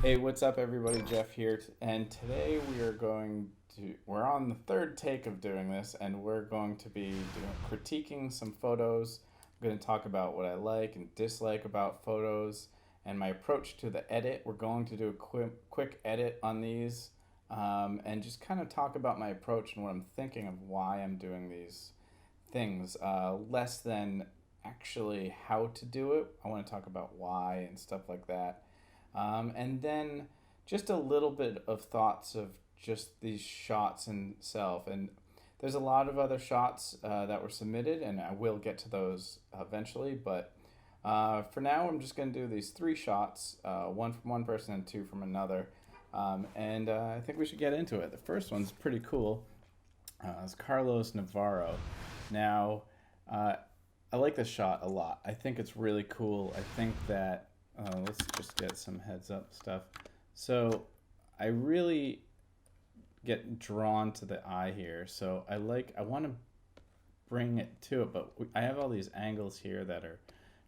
Hey, what's up, everybody? Jeff here, and today we're on the third take of doing this, and we're going to be critiquing some photos. I'm going to talk about what I like and dislike about photos and my approach to the edit. We're going to do a quick edit on these, and just kind of talk about my approach and what I'm thinking of why I'm doing these things, less than actually how to do it. I want to talk about why and stuff like that. And then just a little bit of thoughts of just these shots in itself. And there's a lot of other shots that were submitted, and I will get to those eventually. But for now, I'm just going to do these three shots, one from one person and two from another. And I think we should get into it. The first one's pretty cool. It's Carlos Navarro. Now, I like this shot a lot. I think it's really cool. I think that let's just get some heads up stuff. So I really get drawn to the eye here. So I want to bring it to it, but I have all these angles here that are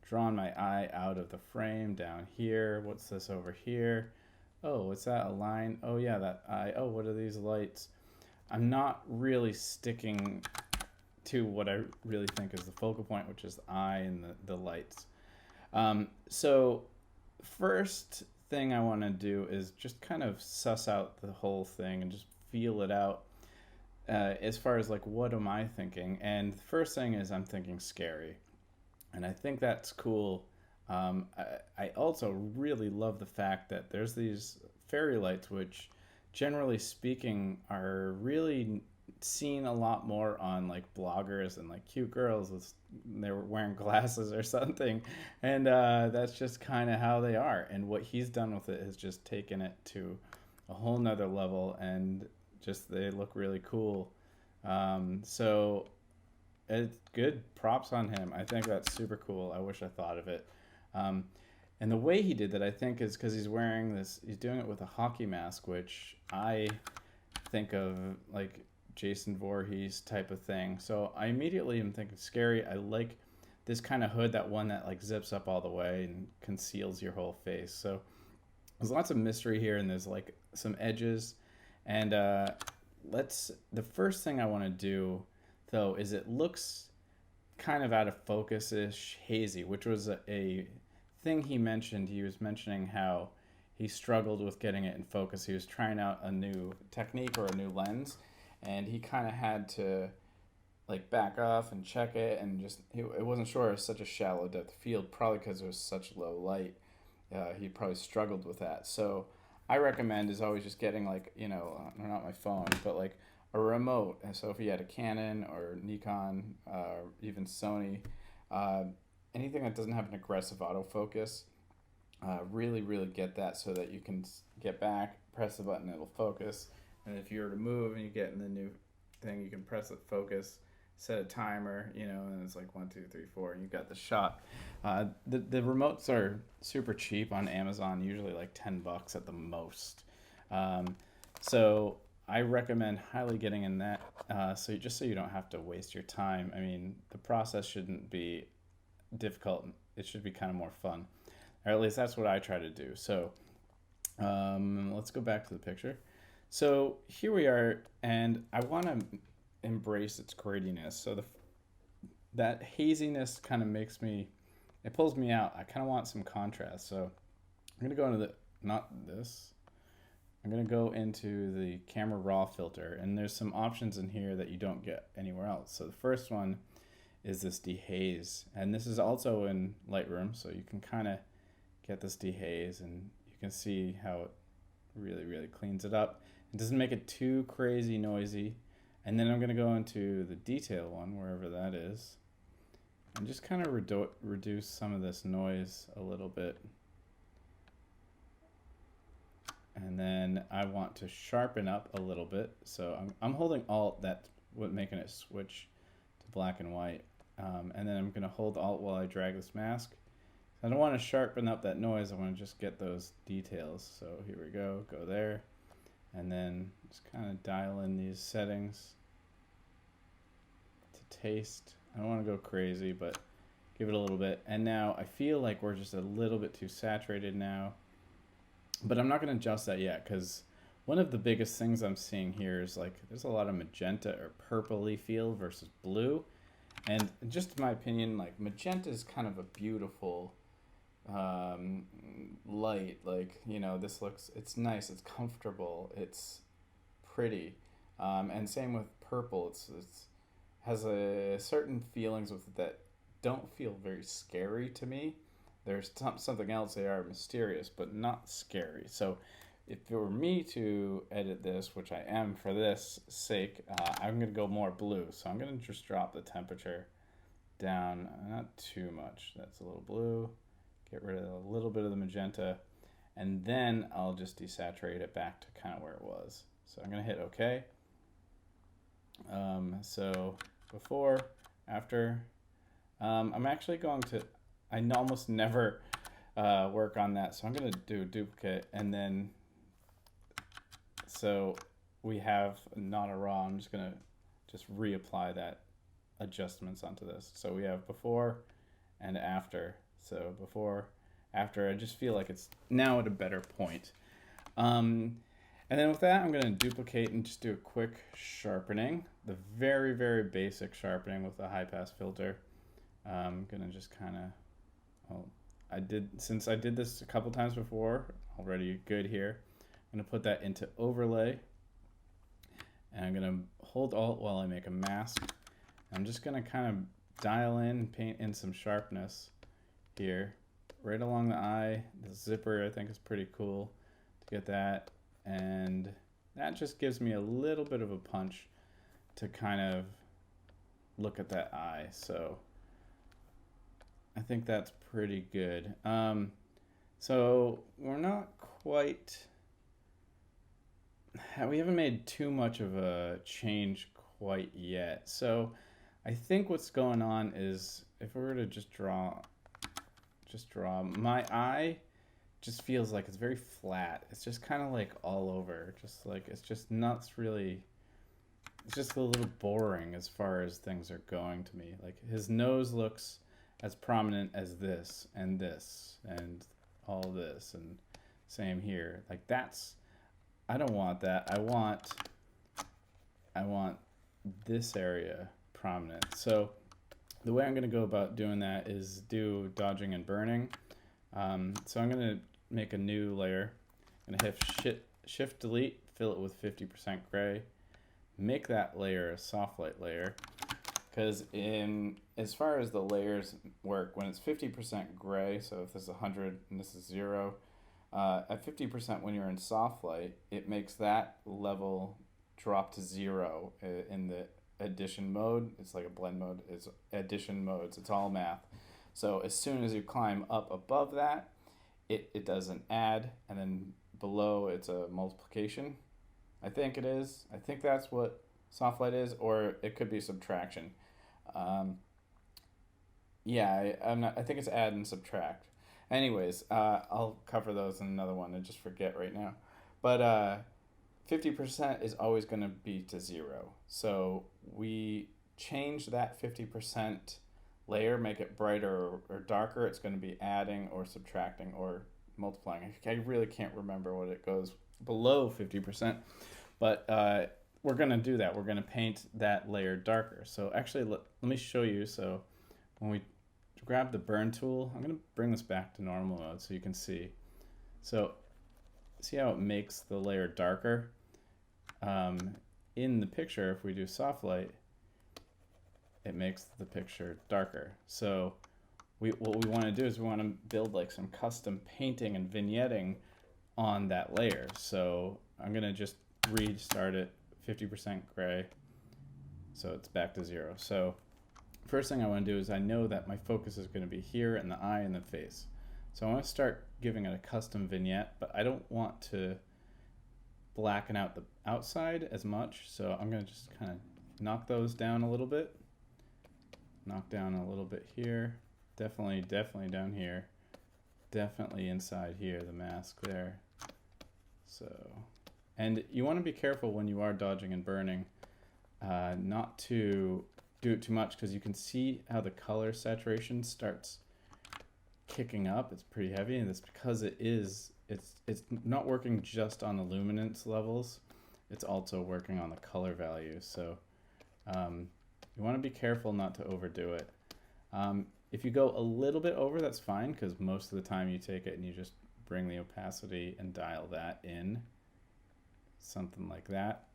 drawing my eye out of the frame down here. What's this over here? Oh, what's that? A line? Oh yeah, that eye. Oh, what are these lights? I'm not really sticking to what I really think is the focal point, which is the eye and the lights. So first thing I want to do is just kind of suss out the whole thing and just feel it out, as far as like what am I thinking. And the first thing is I'm thinking scary, and I think that's cool. I also really love the fact that there's these fairy lights, which generally speaking are really seen a lot more on like bloggers and like cute girls with they were wearing glasses or something, and that's just kind of how they are. And what he's done with it is just taken it to a whole nother level, and just they look really cool. So it's good props on him. I think that's super cool. I wish I thought of it. um, and the way he did that, I think, is because he's doing it with a hockey mask, which I think of like Jason Voorhees type of thing. So I immediately am thinking scary. I like this kind of hood, that one that like zips up all the way and conceals your whole face. So there's lots of mystery here, and there's like some edges. And let's. The first thing I want to do, though, is it looks kind of out of focus ish, hazy, which was a thing he mentioned. He was mentioning how he struggled with getting it in focus. He was trying out a new technique or a new lens, and he kind of had to like back off and check it, and just it wasn't sure it was such a shallow depth of field, probably because it was such low light. He probably struggled with that. So I recommend is always just getting like not my phone, but like a remote. And so if you had a Canon or Nikon, or even Sony, uh, anything that doesn't have an aggressive autofocus, really get that so that you can get back, press the button, it'll focus. And if you were to move and you get in the new thing, you can press it, focus, set a timer, and it's like 1, 2, 3, 4, and you got the shot. The remotes are super cheap on Amazon, usually like $10 at the most. Um, so I recommend highly getting in that. So you don't have to waste your time. I mean, the process shouldn't be difficult. It should be kind of more fun, or at least that's what I try to do. So let's go back to the picture. So here we are, and I want to embrace its grittiness. So that haziness kind of it pulls me out. I kind of want some contrast. So I'm gonna go into not this. I'm gonna go into the camera raw filter, and there's some options in here that you don't get anywhere else. So the first one is this dehaze, and this is also in Lightroom, so you can kind of get this dehaze, and you can see how it really cleans it up. It doesn't make it too crazy noisy. And then I'm going to go into the detail one, wherever that is, and just kind of reduce some of this noise a little bit. And then I want to sharpen up a little bit. So I'm holding Alt, that's what making it switch to black and white. And then I'm going to hold Alt while I drag this mask. I don't want to sharpen up that noise. I want to just get those details. So here we go there. And then just kind of dial in these settings to taste. I don't want to go crazy, but give it a little bit. And now I feel like we're just a little bit too saturated now. But I'm not going to adjust that yet because one of the biggest things I'm seeing here is like there's a lot of magenta or purpley feel versus blue. And just in my opinion, like magenta is kind of a beautiful light. Like, you know, this looks, it's nice, it's comfortable, it's pretty. And same with purple, it's has a certain feelings with it that don't feel very scary to me. There's something else, they are mysterious, but not scary. So if it were me to edit this, which I am for this sake, I'm going to go more blue. So I'm going to just drop the temperature down, not too much. That's a little blue. Get rid of a little bit of the magenta. And then I'll just desaturate it back to kind of where it was. So I'm going to hit OK. So before, after, I'm actually going to, I almost never work on that. So I'm going to do a duplicate and then, so we have not a raw. I'm just going to just reapply that adjustments onto this. So we have before and after. So before, after, I just feel like it's now at a better point. And then with that, I'm going to duplicate and just do a quick sharpening. The very, very basic sharpening with the high pass filter. I'm going to just kind of, well, since I did this a couple times before, already good here. I'm going to put that into overlay. And I'm going to hold Alt while I make a mask. I'm just going to kind of dial in and paint in some sharpness here. Right along the eye. The zipper I think is pretty cool to get that. And that just gives me a little bit of a punch to kind of look at that eye. So I think that's pretty good. So we're not quite, we haven't made too much of a change quite yet. So I think what's going on is if we were to just draw my eye just feels like it's very flat. It's just kind of like all over, just like it's just not really, it's just a little boring as far as things are going to me. Like his nose looks as prominent as this and all this, and same here. Like that's, I don't want that. I want this area prominent. So the way I'm going to go about doing that is do dodging and burning. So I'm going to make a new layer. I'm going to hit shift delete, fill it with 50% gray, make that layer a soft light layer. Because as far as the layers work, when it's 50% gray, so if this is 100 and this is 0, at 50% when you're in soft light, it makes that level drop to 0 in the addition mode. It's like a blend mode. It's addition modes. It's all math. So as soon as you climb up above that, it does an add, and then below it's a multiplication. I think it is. I think that's what soft light is, or it could be subtraction. Yeah, I'm not. I think it's add and subtract. Anyways, I'll cover those in another one. I just forget right now. But 50% is always going to be to 0. So we change that 50% layer, make it brighter or darker. It's going to be adding or subtracting or multiplying. I really can't remember what it goes below 50%, but we're going to do that. We're going to paint that layer darker. So actually, let me show you. So when we grab the burn tool, I'm going to bring this back to normal mode so you can see. So see how it makes the layer darker? In the picture, if we do soft light, it makes the picture darker. So what we want to do is we want to build like some custom painting and vignetting on that layer. So I'm going to just restart it 50% gray. So it's back to 0. So first thing I want to do is I know that my focus is going to be here in the eye and the face. So I want to start giving it a custom vignette, but I don't want to blacken out the outside as much. So I'm going to just kind of knock those down a little bit. Knock down a little bit here. Definitely down here. Definitely inside here, the mask there. So, and you want to be careful when you are dodging and burning, not to do it too much, because you can see how the color saturation starts kicking up. It's pretty heavy, and it's because it is it's not working just on the luminance levels. It's also working on the color value. So you want to be careful not to overdo it. If you go a little bit over, that's fine, because most of the time you take it and you just bring the opacity and dial that in, something like that,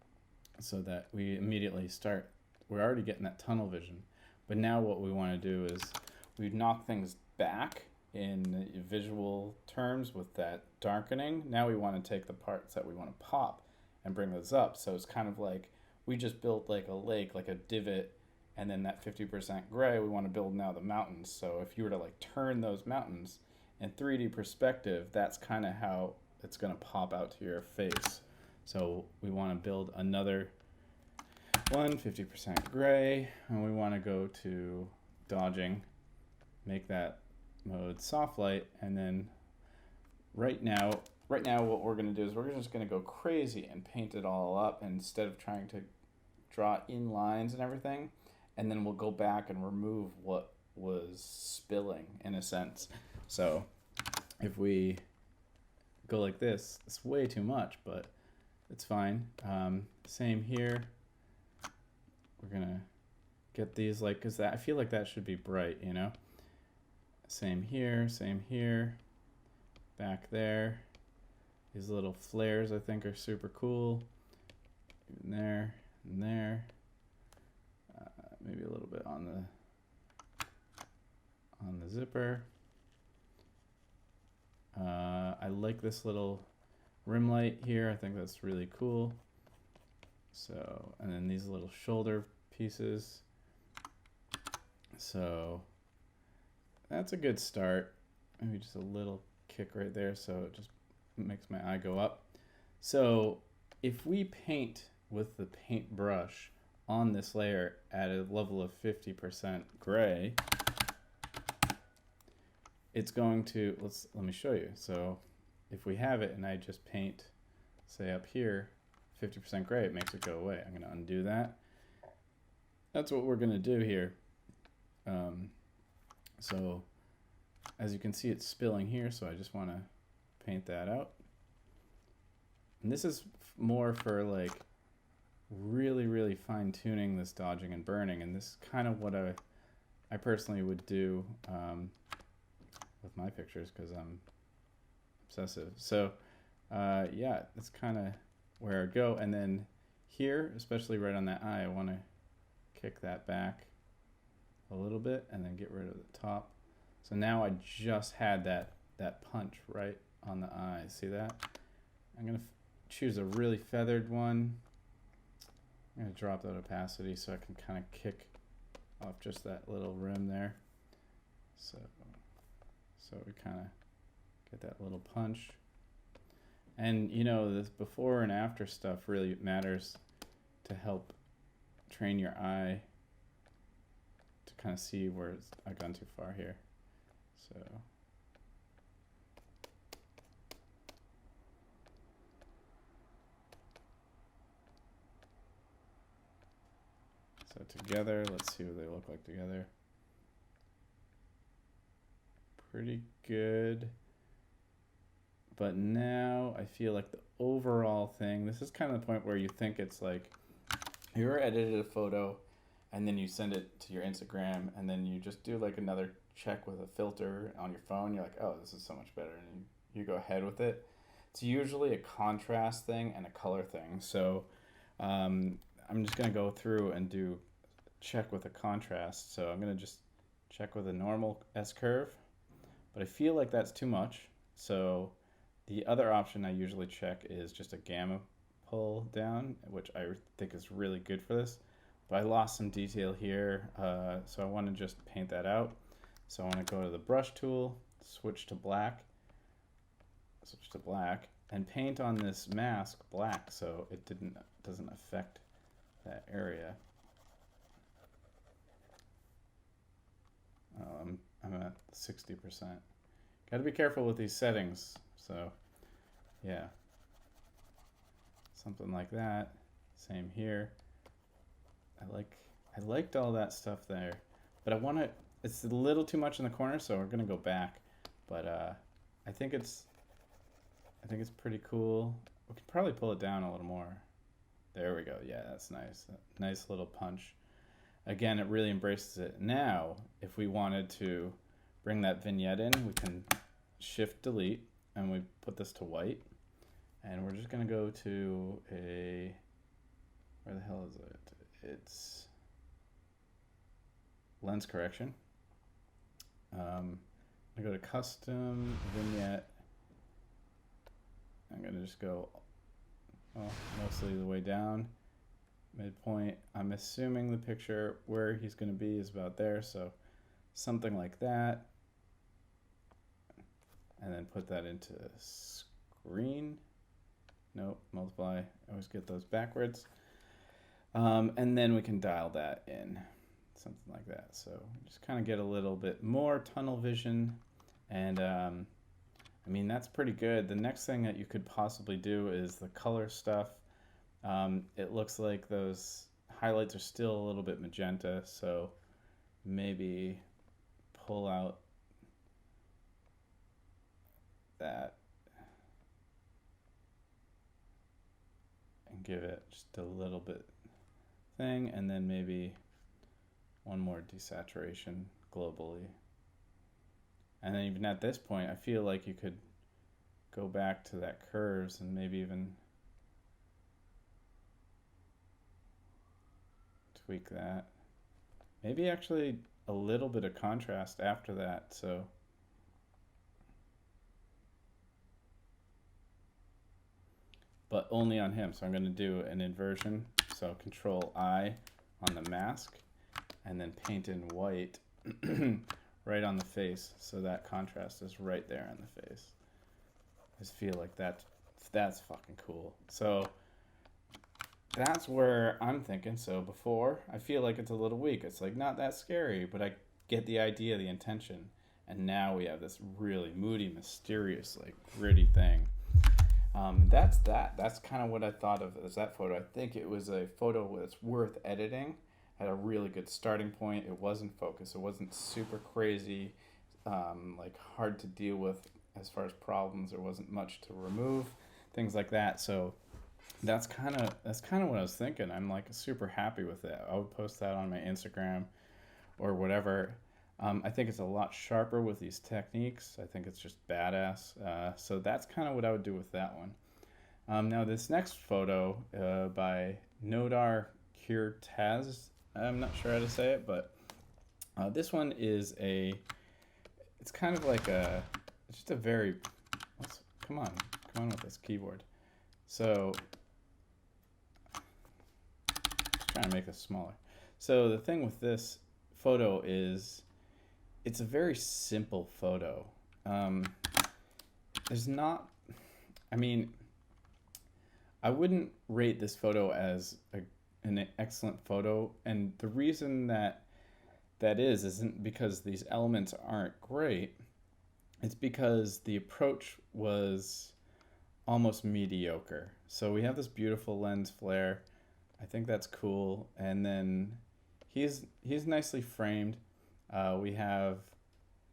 so that we immediately start, we're already getting that tunnel vision. But now what we want to do is we knock things back in visual terms with that darkening. Now we want to take the parts that we want to pop and bring those up. So it's kind of like we just built like a lake, like a divot, and then that 50% gray, we want to build now the mountains. So if you were to like turn those mountains in 3D perspective, that's kind of how it's going to pop out to your face. So we want to build another one, 50% gray, and we want to go to dodging, make that mode soft light, and then right now what we're going to do is we're just going to go crazy and paint it all up instead of trying to draw in lines and everything, and then we'll go back and remove what was spilling in a sense. So if we go like this, it's way too much, but it's fine. Same here. We're gonna get these like, cause that, I feel like that should be bright, you know? Same here, back there. These little flares I think are super cool. Even there and there. Maybe a little bit on the zipper. I like this little rim light here. I think that's really cool. So, and then these little shoulder pieces. So that's a good start. Maybe just a little kick right there, so it just makes my eye go up. So if we paint with the paintbrush on this layer at a level of 50% gray, it's going to, let me show you. So if we have it and I just paint, say up here, 50% gray, it makes it go away. I'm going to undo that. That's what we're going to do here. So as you can see, it's spilling here, so I just want to paint that out. And this is more for like really fine tuning this dodging and burning, and this is kind of what I personally would do with my pictures, because I'm obsessive. So yeah, that's kind of where I go. And then here, especially right on that eye, I want to kick that back a little bit and then get rid of the top. So now I just had that punch right on the eye. See that? I'm going to choose a really feathered one. I'm going to drop that opacity so I can kind of kick off just that little rim there. So we kind of get that little punch. And you know, this before and after stuff really matters to help train your eye to kind of see where I've gone too far here. So together, let's see what they look like together. Pretty good. But now I feel like the overall thing, this is kind of the point where you think it's like you ever edited a photo and then you send it to your Instagram and then you just do like another check with a filter on your phone. You're like, oh, this is so much better. And you go ahead with it. It's usually a contrast thing and a color thing. So I'm just going to go through and do check with a contrast. So I'm going to just check with a normal S-curve. But I feel like that's too much. So the other option I usually check is just a gamma pull down, which I think is really good for this. But I lost some detail here, so I want to just paint that out. So I want to go to the brush tool, switch to black, and paint on this mask black so it doesn't affect that area. I'm at 60%. Got to be careful with these settings. So yeah, something like that. Same here. I liked all that stuff there, but it's a little too much in the corner, so we're gonna go back. But I think it's I think it's pretty cool. We could probably pull it down a little more. There we go. Yeah, that's nice. Nice little punch. Again, it really embraces it. Now, if we wanted to bring that vignette in, we can shift delete and we put this to white. And we're just going to go to a, where the hell is it? It's lens correction. I'm going to go to custom vignette. I'm going to just go mostly the way down, midpoint. I'm assuming the picture where he's going to be is about there, so something like that. And then put that into screen. Nope, multiply. I always get those backwards. And then we can dial that in, something like that. So just kind of get a little bit more tunnel vision. And I mean, that's pretty good. The next thing that you could possibly do is the color stuff. It looks like those highlights are still a little bit magenta, so maybe pull out that and give it just a little bit thing, and then maybe one more desaturation globally. And then even at this point, I feel like you could go back to that curves and maybe even tweak that. Maybe actually a little bit of contrast after that, so but only on him. So I'm going to do an inversion. So Control I on the mask and then paint in white right on the face. So that contrast is right there on the face. I just feel like that's fucking cool. So that's where I'm thinking. So before, I feel like it's a little weak. It's like not that scary, but I get the idea, the intention. And now we have this really moody, mysterious, like gritty thing. That's that. That's kind of what I thought of as that photo. I think it was a photo that's worth editing. Had a really good starting point. It wasn't focused. It wasn't super crazy, like hard to deal with as far as problems. There wasn't much to remove, things like that. So that's kind of what I was thinking. I'm like super happy with it. I would post that on my Instagram or whatever. I think it's a lot sharper with these techniques. I think it's just badass. So that's kind of what I would do with that one. Now this next photo by Nodar Kirtaz, I'm not sure how to say it, but this one is it's kind of like it's just a very, come on with this keyboard. So, just trying to make this smaller. So the thing with this photo is, it's a very simple photo. There's not, I mean, I wouldn't rate this photo as an excellent photo, and the reason that isn't because these elements aren't great. It's because the approach was almost mediocre. So we have this beautiful lens flare. I think that's cool, and then he's nicely framed. We have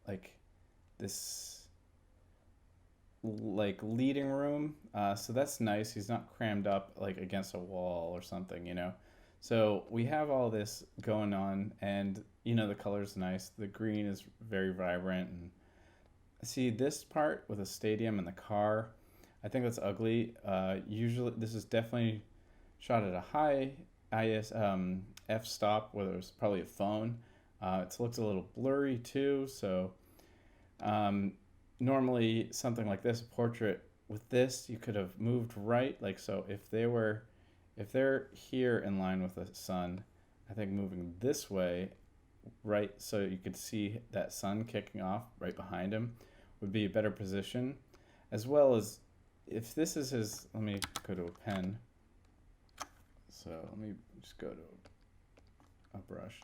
like this like leading room, so that's nice. He's not crammed up like against a wall or something, you know. So we have all this going on, and you know the color's nice. The green is very vibrant, and see this part with a stadium and the car, I think that's ugly. Usually this is definitely shot at a high f-stop where there's probably a phone. It looks a little blurry too, so normally something like this, a portrait with this, you could have moved right, like so if they're here in line with the sun, I think moving this way, right, so you could see that sun kicking off right behind him would be a better position, as well as if this is his, let me go to a pen, so let me just go to a brush.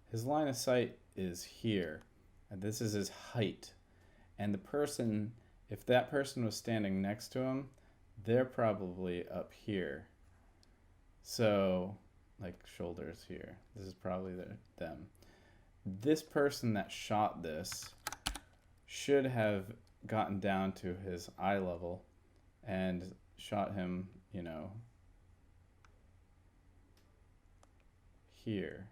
His line of sight is here, and this is his height. And the person, if that person was standing next to him, they're probably up here. So, like shoulders here. This is probably them. This person that shot this should have gotten down to his eye level and shot him, here.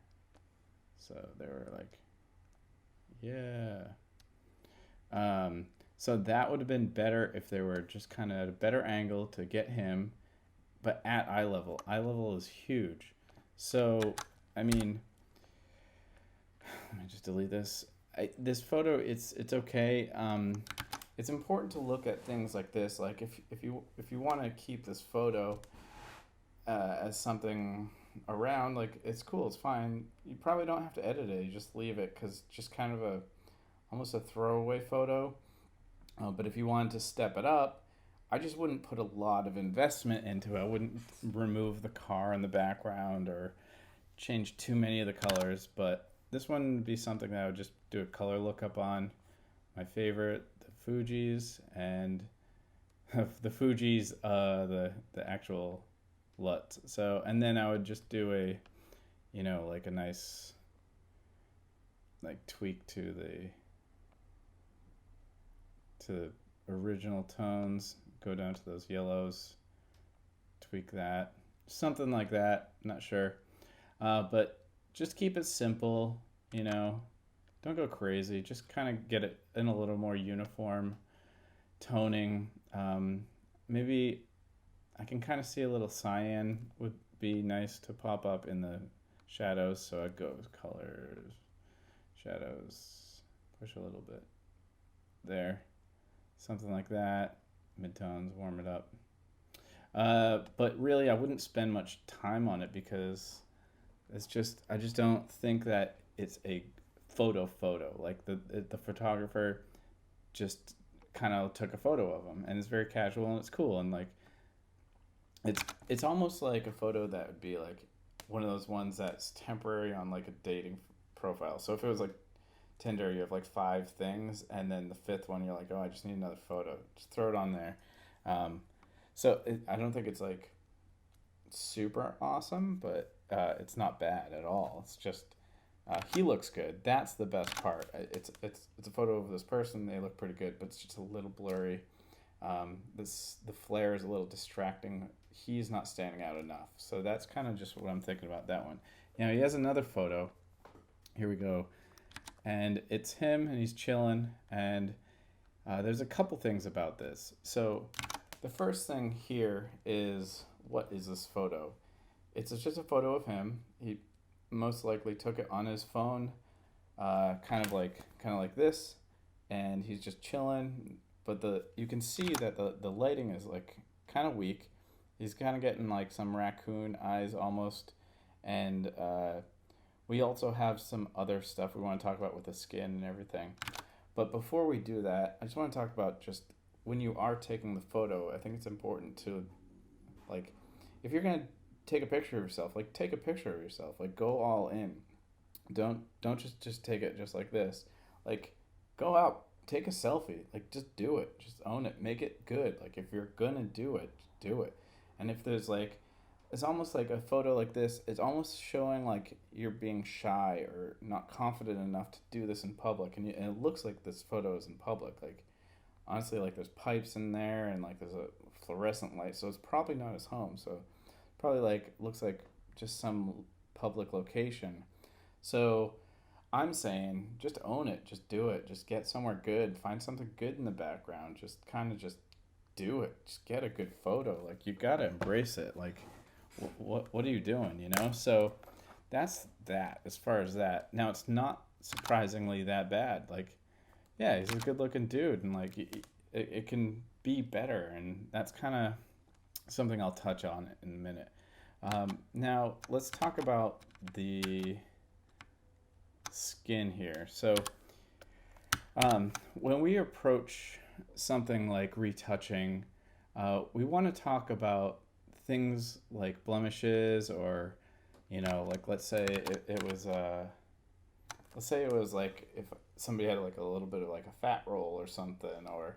So they were like, yeah. So that would have been better if they were just kind of at a better angle to get him, but at eye level. Eye level is huge. So, I mean, let me just delete this. This photo, it's okay. It's important to look at things like this. Like if you want to keep this photo as something around, like it's cool, it's fine. You probably don't have to edit it. You just leave it because just kind of almost a throwaway photo. But if you wanted to step it up, I just wouldn't put a lot of investment into it. I wouldn't remove the car in the background or change too many of the colors. But this one would be something that I would just do a color lookup on. My favorite, the Fuji's, and the Fuji's, the actual LUTs. So, and then I would just do like a nice like tweak to the original tones, go down to those yellows, tweak that, something like that. Not sure, but just keep it simple. Don't go crazy. Just kind of get it in a little more uniform toning. Maybe I can kind of see a little cyan would be nice to pop up in the shadows. So I'd go with colors, shadows, push a little bit there. Something like that. Midtones, warm it up. But really, I wouldn't spend much time on it because I just don't think that it's a photo. Like the photographer just kind of took a photo of him, and it's very casual and it's cool, and like it's almost like a photo that would be like one of those ones that's temporary on like a dating profile. So if it was like Tinder, you have like 5 things, and then the 5th one, you're like, oh, I just need another photo. Just throw it on there. I don't think it's like super awesome, but it's not bad at all. It's just he looks good. That's the best part. It's a photo of this person. They look pretty good, but it's just a little blurry. The flare is a little distracting. He's not standing out enough. So that's kind of just what I'm thinking about that one. He has another photo. Here we go. And it's him, and he's chilling, and there's a couple things about this. So the first thing here is, what is this photo? It's just a photo of him. He most likely took it on his phone, kind of like this, and he's just chilling. But you can see that the lighting is like kind of weak. He's kind of getting like some raccoon eyes almost, and we also have some other stuff we want to talk about with the skin and everything. But before we do that, I just want to talk about just when you are taking the photo, I think it's important to, like, if you're going to take a picture of yourself, like, take a picture of yourself. Like, go all in. Don't just take it just like this. Like, go out, take a selfie. Like, just do it. Just own it. Make it good. Like, if you're going to do it, do it. And if there's, like, it's almost like a photo like this, it's almost showing like you're being shy or not confident enough to do this in public, and it looks like this photo is in public. Like, honestly, like there's pipes in there, and like there's a fluorescent light, so it's probably not his home. So probably like looks like just some public location. So I'm saying just own it, just do it, just get somewhere good, find something good in the background, just kind of just do it, just get a good photo. Like, you gotta embrace it. Like, what are you doing? So that's that. As far as that, now it's not surprisingly that bad. Like, yeah, he's a good looking dude, and like it can be better, and that's kind of something I'll touch on in a minute. Now let's talk about the skin here. So when we approach something like retouching, we want to talk about things like blemishes, or like let's say it was like if somebody had like a little bit of like a fat roll or something, or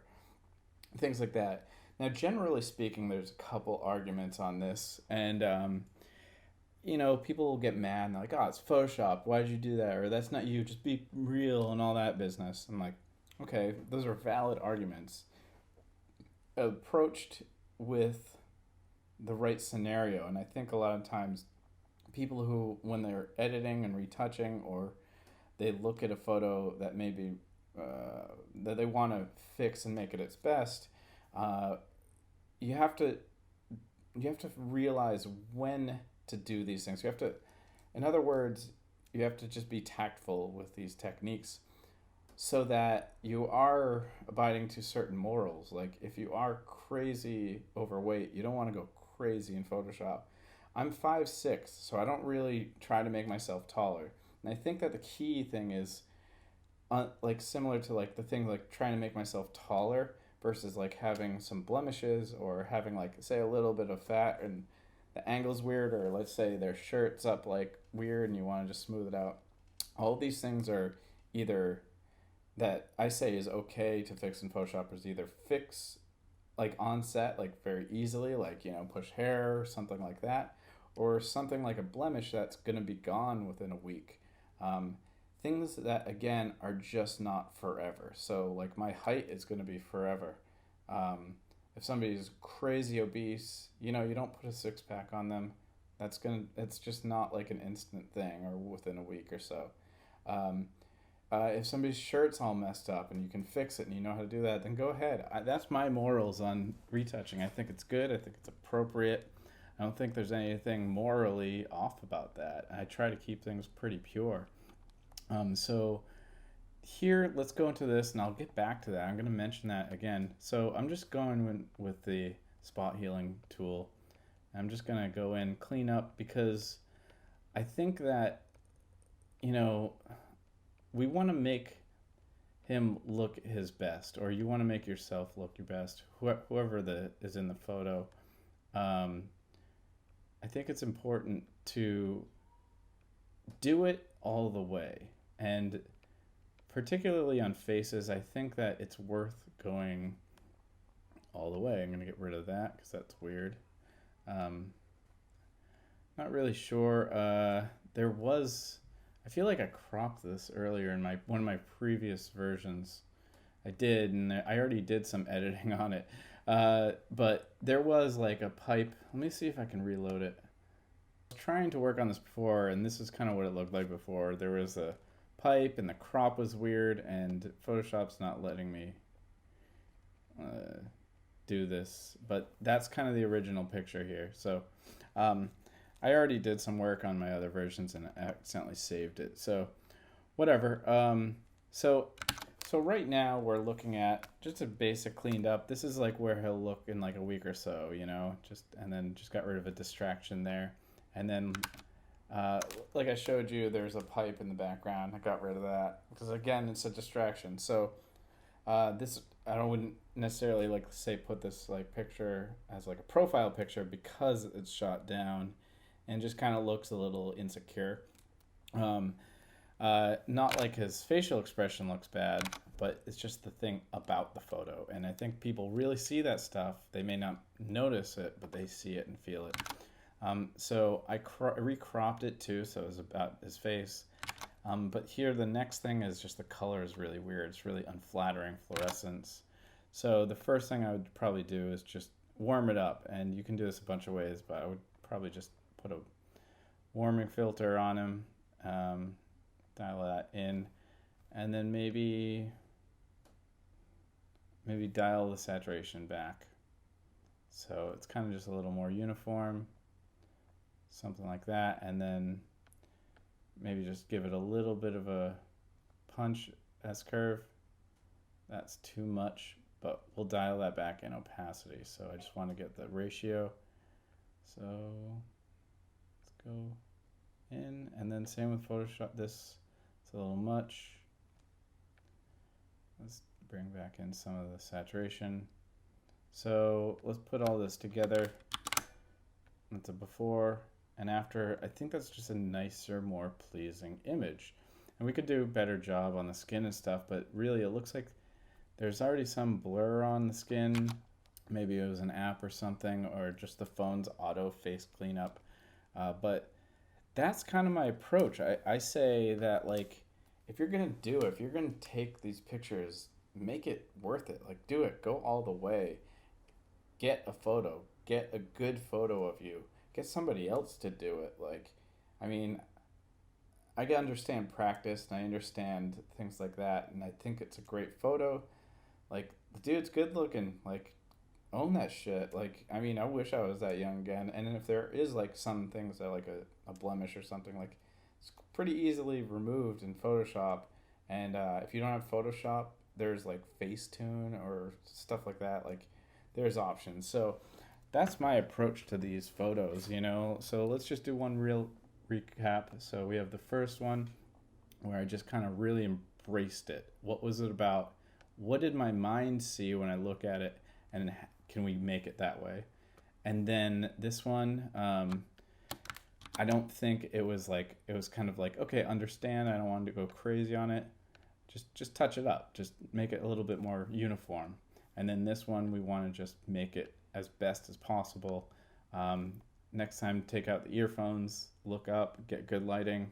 things like that. Now, generally speaking, there's a couple arguments on this, and people will get mad and they're like, oh, it's Photoshop, why did you do that, or that's not you, just be real, and all that business. I'm like, okay, those are valid arguments approached with the right scenario. And I think a lot of times people who, when they're editing and retouching, or they look at a photo that maybe that they want to fix and make it its best, uh, you have to realize when to do these things. You have to, in other words, you have to just be tactful with these techniques so that you are abiding to certain morals. Like if you are crazy overweight, you don't want to go crazy in Photoshop. I'm 5'6", so I don't really try to make myself taller. And I think that the key thing is like similar to like the thing like trying to make myself taller versus like having some blemishes or having like say a little bit of fat and the angle's weird, or let's say their shirt's up like weird and you want to just smooth it out. All these things are either that I say is okay to fix in Photoshop is either fix like on set, like very easily, like, you know, push hair or something like that, or something like a blemish that's going to be gone within a week. Um, Things that, again, are just not forever. So, like, my height is going to be forever. If somebody's crazy obese, you know, you don't put a six pack on them. It's just not like an instant thing or within a week or so. Um, if somebody's shirt's all messed up and you can fix it and you know how to do that, then go ahead. That's my morals on retouching. I think it's good. I think it's appropriate. I don't think there's anything morally off about that. I try to keep things pretty pure. So here, let's go into this, and I'll get back to that. I'm going to mention that again. So I'm just going with the spot healing tool. I'm just going to go in, clean up, because I think that, you know, we want to make him look his best, or you want to make yourself look your best, whoever is in the photo. I think it's important to do it all the way. And particularly on faces, I think that it's worth going all the way. I'm going to get rid of that because that's weird. Not really sure. I feel like I cropped this earlier in one of my previous versions. I did, and I already did some editing on it. But there was like a pipe. Let me see if I can reload it. I was trying to work on this before, and this is kind of what it looked like before. There was a pipe, and the crop was weird, and Photoshop's not letting me do this. But that's kind of the original picture here. So I already did some work on my other versions and accidentally saved it. So whatever. So right now we're looking at just a basic cleaned up. This is like where he'll look in like a week or so, you know, and then just got rid of a distraction there. And then, like I showed you, there's a pipe in the background. I got rid of that because, again, it's a distraction. So this, wouldn't necessarily like say put this like picture as like a profile picture because it's shot down and just kind of looks a little insecure. Not like his facial expression looks bad, but it's just the thing about the photo. And I think people really see that stuff. They may not notice it, but they see it and feel it. So I recropped it too, so it was about his face. But here the next thing is just the color is really weird. It's really unflattering fluorescence. So the first thing I would probably do is just warm it up. And you can do this a bunch of ways, but I would probably just put a warming filter on him, dial that in, and then maybe dial the saturation back. So it's kind of just a little more uniform. Something like that, and then maybe just give it a little bit of a punch S-curve. That's too much, but we'll dial that back in opacity. So I just want to get the ratio. So let's go in, and then same with Photoshop. This is a little much. Let's bring back in some of the saturation. So let's put all this together. That's a before and after. I think that's just a nicer, more pleasing image. And we could do a better job on the skin and stuff, but really it looks like there's already some blur on the skin. Maybe it was an app or something, or just the phone's auto face cleanup. But that's kind of my approach. I say that, like, if you're going to take these pictures, make it worth it. Like, do it. Go all the way. get a photo, get a good photo of you, get somebody else to do it. Like, I mean, I can understand practice and I understand things like that, and I think it's a great photo. Like, the dude's good looking. Like, own that shit. Like, I mean, I wish I was that young again. And if there is like some things that like a blemish or something, like it's pretty easily removed in Photoshop. And if you don't have Photoshop, there's like Facetune or stuff like that. Like, there's options. So that's my approach to these photos, you know. So let's just do one real recap. So we have the first one where I just kind of really embraced it. What was it about? What did my mind see when I look at it? And can we make it that way? And then this one, I don't think it was like, it was kind of like, okay, understand. I don't want to go crazy on it. Just touch it up. Just make it a little bit more uniform. And then this one, we want to just make it as best as possible. Next time, take out the earphones, look up, get good lighting,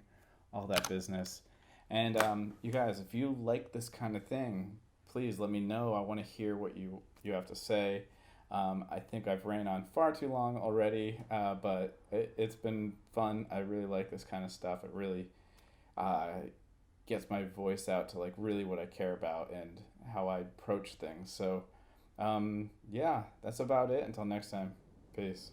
all that business. And you guys, if you like this kind of thing, please let me know. I want to hear what you have to say. I think I've ran on far too long already, but it's been fun. I really like this kind of stuff. It really gets my voice out to like really what I care about and how I approach things. So, yeah, that's about it. Until next time, peace.